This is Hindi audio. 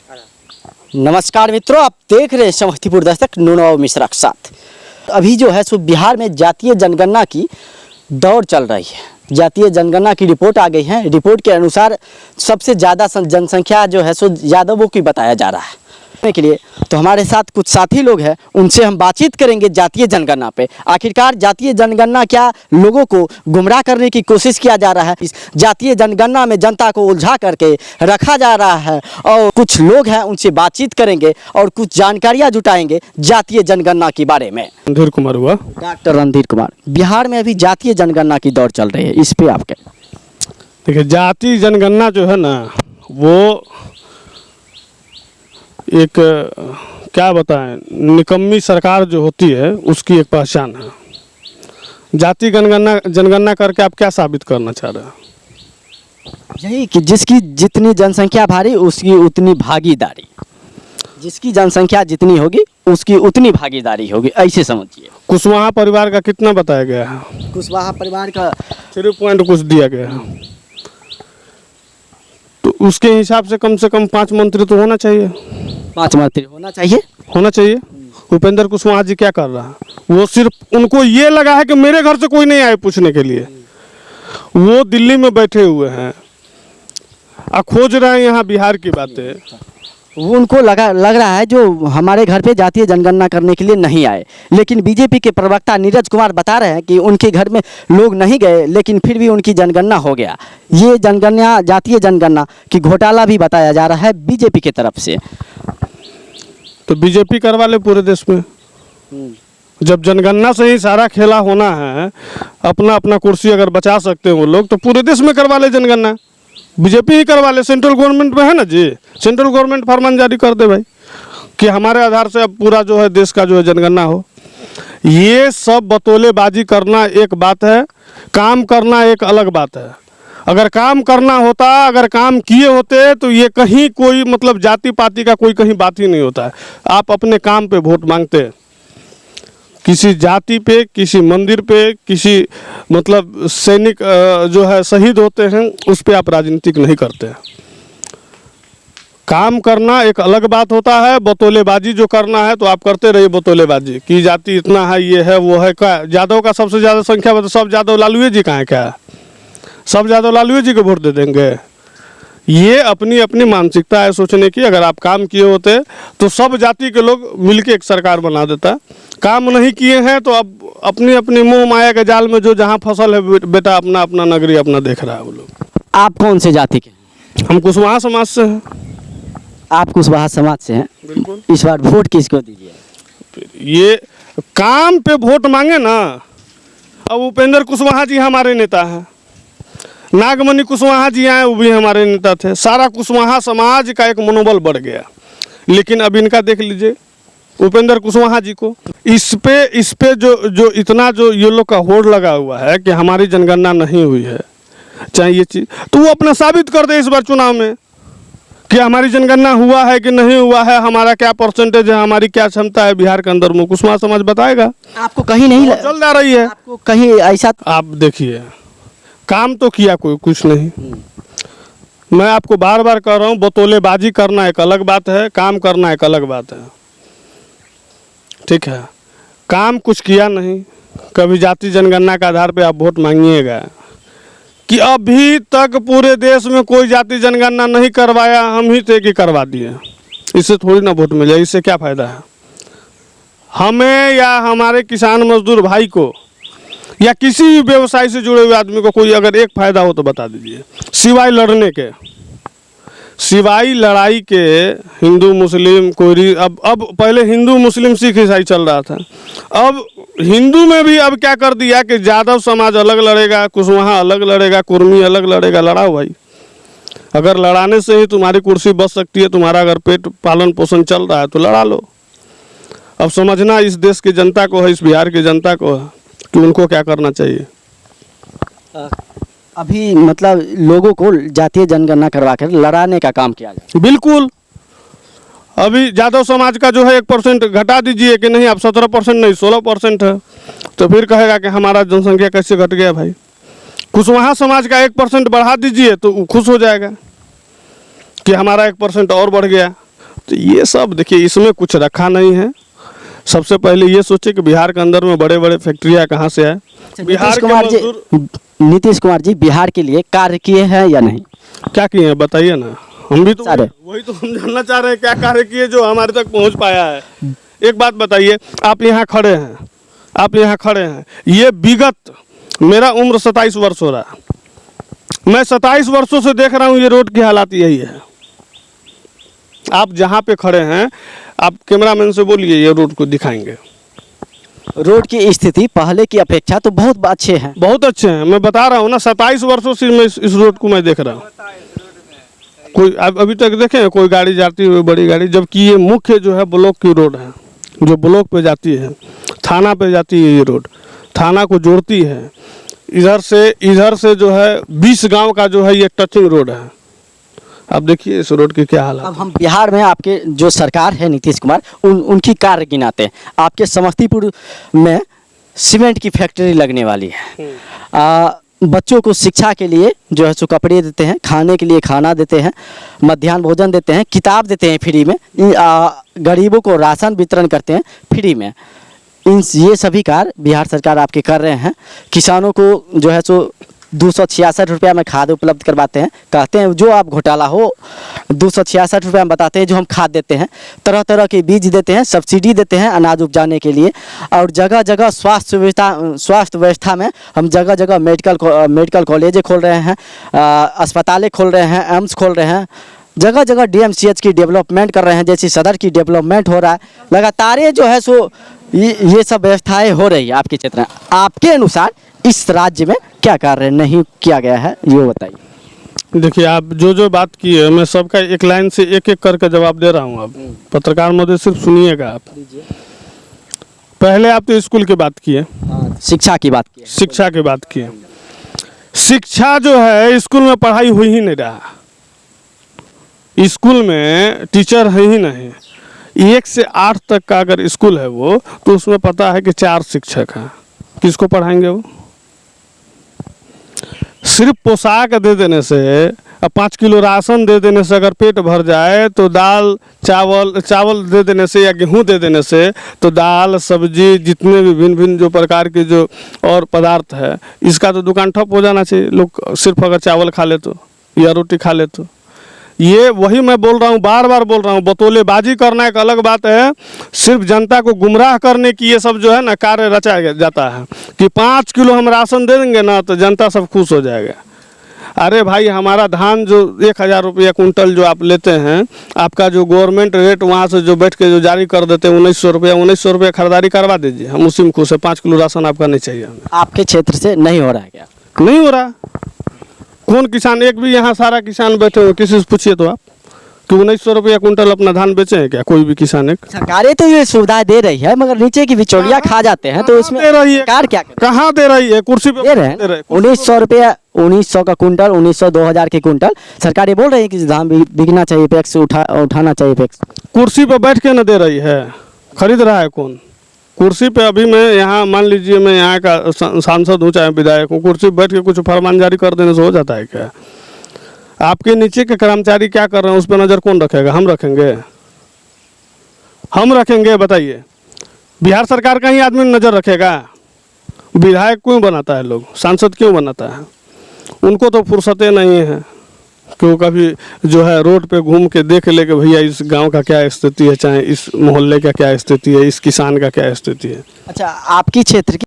नमस्कार मित्रों, आप देख रहे हैं समस्तीपुर दस्तक नुनव मिश्रा के साथ। अभी जो है सो बिहार में जातीय जनगणना की दौड़ चल रही है। जातीय जनगणना की रिपोर्ट आ गई है। रिपोर्ट के अनुसार सबसे ज़्यादा जनसंख्या जो है सो यादवों की बताया जा रहा है के लिए। तो हमारे साथ कुछ साथी लोग हैं, उनसे हम बातचीत करेंगे जातीय जनगणना पे। आखिरकार जातीय जनगणना क्या लोगों को गुमराह करने की कोशिश किया जा रहा है? इस जातीय जनगणना में जनता को उलझा करके रखा जा रहा है, और कुछ लोग हैं उनसे बातचीत करेंगे और कुछ जानकारियां जुटाएंगे जातीय जनगणना के बारे में। रणधीर कुमार हुआ। डॉक्टर रणधीर कुमार, बिहार में अभी जातीय जनगणना की दौड़ चल रही है, इस पे आपके? देखिए, जातीय जनगणना जो है ना, वो एक क्या बताएं, निकम्मी सरकार जो होती है उसकी एक पहचान है। जातीय जनगणना करके आप क्या साबित करना चाह रहे हैं? यही कि जिसकी जितनी जनसंख्या भारी उसकी उतनी भागीदारी, जिसकी जनसंख्या जितनी होगी उसकी उतनी भागीदारी होगी, ऐसे समझिए। कुशवाहा परिवार का कितना बताया गया है? कुशवाहा परिवार का 3 पॉइंट कुछ दिया गया है, तो उसके हिसाब से कम 5 मंत्री तो होना चाहिए। 5 मंत्री होना चाहिए। उपेंद्र कुशवाहा जी क्या कर रहा है? वो सिर्फ उनको ये लगा है कि मेरे घर से कोई नहीं आए पूछने के लिए। वो दिल्ली में बैठे हुए हैं और खोज रहे हैं यहाँ बिहार की बातें। वो उनको लग रहा है जो हमारे घर पे जातीय जनगणना करने के लिए नहीं आए। लेकिन बीजेपी के प्रवक्ता नीरज कुमार बता रहे हैं कि उनके घर में लोग नहीं गए, लेकिन फिर भी उनकी जनगणना हो गया। ये जनगणना, जातीय जनगणना की घोटाला भी बताया जा रहा है बीजेपी की तरफ से। तो बीजेपी करवा ले पूरे देश में। जब जनगणना से ही सारा खेला होना है, अपना अपना कुर्सी अगर बचा सकते हैं वो लोग, तो पूरे देश में करवा ले जनगणना। बीजेपी ही करवा ले, सेंट्रल गवर्नमेंट में है ना जी। सेंट्रल गवर्नमेंट फरमान जारी कर दे भाई कि हमारे आधार से अब पूरा जो है देश का जो है जनगणना हो। ये सब बतौलेबाजी करना एक बात है, काम करना एक अलग बात है। अगर काम करना होता, अगर काम किए होते, तो ये कहीं कोई मतलब जाति पाति का कोई कहीं बात ही नहीं होता है। आप अपने काम पे वोट मांगते हैं, किसी जाति पे, किसी मंदिर पे, किसी मतलब सैनिक जो है शहीद होते हैं, उस पे आप राजनीतिक नहीं करते हैं। काम करना एक अलग बात होता है। बतौलेबाजी जो करना है तो आप करते रहिए बतौलेबाजी कि जाति इतना है, ये है, वो है। क्या यादव का सबसे ज़्यादा संख्या में, तो सब यादव लालू जी का है क्या? सब यादव लालू जी को वोट दे देंगे? ये अपनी अपनी मानसिकता है सोचने की। अगर आप काम किए होते तो सब जाति के लोग मिलके एक सरकार बना देता। काम नहीं किए हैं तो अब अपनी अपनी मोह माया के जाल में जो जहाँ फसल है बेटा, अपना अपना नगरी अपना देख रहा है वो लोग। आप कौन से जाति के? हम कुशवाहा समाज से हैं। आप कुशवाहा समाज से हैं? बिल्कुल। इस बार वोट किसको दीजिए? ये काम पे वोट मांगे ना। अब उपेंद्र कुशवाहा जी हमारे नेता हैं, नागमणि कुशवाहा जी आए, वो भी हमारे नेता थे। सारा कुशवाहा समाज का एक मनोबल बढ़ गया। लेकिन अब इनका देख लीजिए, उपेंद्र कुशवाहा जी को इस पे जो इतना जो ये लोग का होड़ लगा हुआ है कि हमारी जनगणना नहीं हुई है, चाहे ये चीज़, तो वो अपना साबित कर दे इस बार चुनाव में कि हमारी जनगणना हुआ है कि नहीं हुआ है, हमारा क्या परसेंटेज है, हमारी क्या क्षमता है बिहार के अंदर। कुशवाहा समाज बताएगा। आपको कहीं नहीं चल जा रही है, आपको कहीं ऐसा? आप देखिए, काम तो किया कोई कुछ नहीं। मैं आपको बार बार कह रहा हूँ, बतौलेबाजी करना एक अलग बात है, काम करना एक अलग बात है। ठीक है, काम कुछ किया नहीं। कभी जाति जनगणना के आधार पे आप वोट मांगिएगा कि अभी तक पूरे देश में कोई जाति जनगणना नहीं करवाया, हम ही थे कि करवा दिए। इससे थोड़ी ना वोट मिले, इससे क्या फ़ायदा है हमें या हमारे किसान मजदूर भाई को या किसी भी व्यवसाय से जुड़े हुए आदमी को? कोई अगर एक फ़ायदा हो तो बता दीजिए, सिवाय लड़ने के, सिवाय लड़ाई के। हिंदू मुस्लिम कोई अब पहले हिंदू मुस्लिम सिख ईसाई चल रहा था। अब हिंदू में भी अब क्या कर दिया कि यादव समाज अलग लड़ेगा, कुशवाहा अलग लड़ेगा, कुर्मी अलग लड़ेगा। लड़ाओ भाई, अगर लड़ाने से ही तुम्हारी कुर्सी बच सकती है, तुम्हारा अगर पेट पालन पोषण चल रहा है तो लड़ा लो। अब समझना इस देश की जनता को है, इस बिहार की जनता को है कि उनको क्या करना चाहिए। अभी मतलब लोगों को जातीय जनगणना करवा कर लड़ाने का काम किया जाए। बिल्कुल। अभी यादव समाज का जो है 1% घटा दीजिए कि नहीं, आप 17% नहीं 16% है, तो फिर कहेगा कि हमारा जनसंख्या कैसे घट गया भाई। कुशवाहा समाज का 1% बढ़ा दीजिए तो खुश हो जाएगा कि हमारा 1% और बढ़ गया। तो ये सब देखिए, इसमें कुछ रखा नहीं है। सबसे पहले ये सोचे कि बिहार के अंदर में बड़े बड़े फैक्ट्रियाँ कहाँ से आए। बिहार के मजदूर नीतीश कुमार जी बिहार के लिए कार्य किए हैं या नहीं? क्या किए हैं बताइए ना, हम भी तो सारे। वही तो हम जानना चाह रहे हैं, क्या कार्य किए जो हमारे तक पहुंच पाया है। एक बात बताइए, आप यहाँ खड़े हैं, ये विगत मेरा उम्र 27 वर्ष हो रहा है, मैं 27 वर्षों से देख रहा हूँ ये रोड की हालत यही है। आप जहाँ पे खड़े हैं, आप कैमरामैन से बोलिए, ये रोड को दिखाएंगे। रोड की स्थिति पहले की अपेक्षा तो बहुत अच्छे हैं। बहुत अच्छे हैं, मैं बता रहा हूँ ना, 27 वर्षों से मैं इस रोड को मैं देख रहा हूँ। कोई अभी तक देखें कोई गाड़ी जाती हुई, बड़ी गाड़ी, जबकि ये मुख्य जो है ब्लॉक की रोड है, जो ब्लॉक पे जाती है, थाना पे जाती है। ये रोड थाना को जोड़ती है। इधर से जो है 20 गांव का जो है ये टचिंग रोड है। आप देखिए इस रोड की क्या हालत। अब हम बिहार में आपके जो सरकार है नीतीश कुमार, उनकी कार्य गिनाते हैं। आपके समस्तीपुर में सीमेंट की फैक्ट्री लगने वाली है। बच्चों को शिक्षा के लिए जो है सो कपड़े देते हैं, खाने के लिए खाना देते हैं, मध्याह्न भोजन देते हैं, किताब देते हैं फ्री में, गरीबों को राशन वितरण करते हैं फ्री में। ये सभी कार्य बिहार सरकार आपके कर रहे हैं। किसानों को जो है सो 266 रुपया में खाद उपलब्ध करवाते हैं। कहते हैं जो आप घोटाला हो, 266 रुपया में बताते हैं जो हम खाद देते हैं, तरह तरह के बीज देते हैं, सब्सिडी देते हैं अनाज उपजाने के लिए। और जगह जगह स्वास्थ्य व्यवस्था में हम जगह जगह मेडिकल कॉलेजें खोल रहे हैं, अस्पतालें खोल रहे हैं, एम्स खोल रहे हैं, जगह जगह DMCH की डेवलपमेंट कर रहे हैं, जैसे सदर की डेवलपमेंट हो रहा है। लगातार जो है सो ये सब व्यवस्थाएं हो रही है आपके क्षेत्र में। आपके अनुसार इस राज्य में क्या कार्य नहीं किया गया है, ये बताइए। देखिए, आप जो बात की है, मैं सबका एक लाइन से एक एक करके जवाब दे रहा हूँ। आप पत्रकार महोदय सिर्फ सुनिएगा। आप पहले आप तो स्कूल की बात किए, शिक्षा की बात किए। शिक्षा जो है, स्कूल में पढ़ाई हुई ही नहीं रहा। स्कूल में टीचर है ही नहीं। 1 से 8 तक का अगर स्कूल है वो, तो उसमें पता है कि 4 शिक्षक हैं। किसको पढ़ाएंगे वो? सिर्फ पोशाक दे देने से, 5 किलो राशन दे देने से अगर पेट भर जाए, तो दाल चावल दे देने से या गेहूं दे देने से, तो दाल सब्जी जितने भी भिन्न जो प्रकार के जो और पदार्थ है, इसका तो दुकान ठप हो जाना चाहिए। लोग सिर्फ अगर चावल खा ले तो या रोटी खा ले तो। ये वही मैं बोल रहा हूँ, बार बार बोल रहा हूँ, बतौलेबाजी करना एक अलग बात है। सिर्फ जनता को गुमराह करने की ये सब जो है ना कार्य रचा जाता है कि 5 किलो हम राशन दे देंगे ना तो जनता सब खुश हो जाएगा। अरे भाई, हमारा धान जो 1000 रुपया कुंटल जो आप लेते हैं, आपका जो गवर्नमेंट रेट वहाँ से जो बैठ के जो जारी कर देते हैं 1900 रुपया खरीदारी करवा दीजिए, हम उसी में खुश है। 5 किलो राशन आपका नहीं चाहिए हमें। आपके क्षेत्र से नहीं हो रहा है क्या? नहीं हो रहा। कौन किसान, एक भी यहाँ सारा किसान बैठे हुए, किसी से पूछिए तो आप कि 1900 रुपया कुंटल अपना धान बेचे हैं क्या कोई भी किसान? एक सरकारें तो ये सुविधा दे रही है, मगर नीचे की बिचौलिया खा जाते हैं, तो इसमें दे रही है। सरकार क्या कहाँ दे रही है? कुर्सी पे दे रहे हैं 1900 रुपया, 1900 का कुंटल, 1900 2000 के कुंटल। सरकार ये बोल रही है कि धान बिकना चाहिए, पैक्स उठाना चाहिए पैक्स। कुर्सी पे बैठ के न दे रही है, खरीद रहा है कौन? कुर्सी पे अभी मैं यहाँ मान लीजिए मैं यहाँ का सांसद हूँ चाहे विधायक हूँ, कुर्सी पे बैठ के कुछ फरमान जारी कर देने से हो जाता है क्या? आपके नीचे के कर्मचारी क्या कर रहे हैं उस पर नज़र कौन रखेगा? हम रखेंगे बताइए। बिहार सरकार का ही आदमी नज़र रखेगा? विधायक क्यों बनाता है लोग, सांसद क्यों बनाता है? उनको तो फुर्सतें नहीं है कि वो कभी जो है रोड पे घूम के देख ले कि भैया इस गांव का क्या स्थिति है, चाहे इस मोहल्ले का क्या स्थिति है, इस किसान का क्या स्थिति है। अच्छा, आपकी क्षेत्र की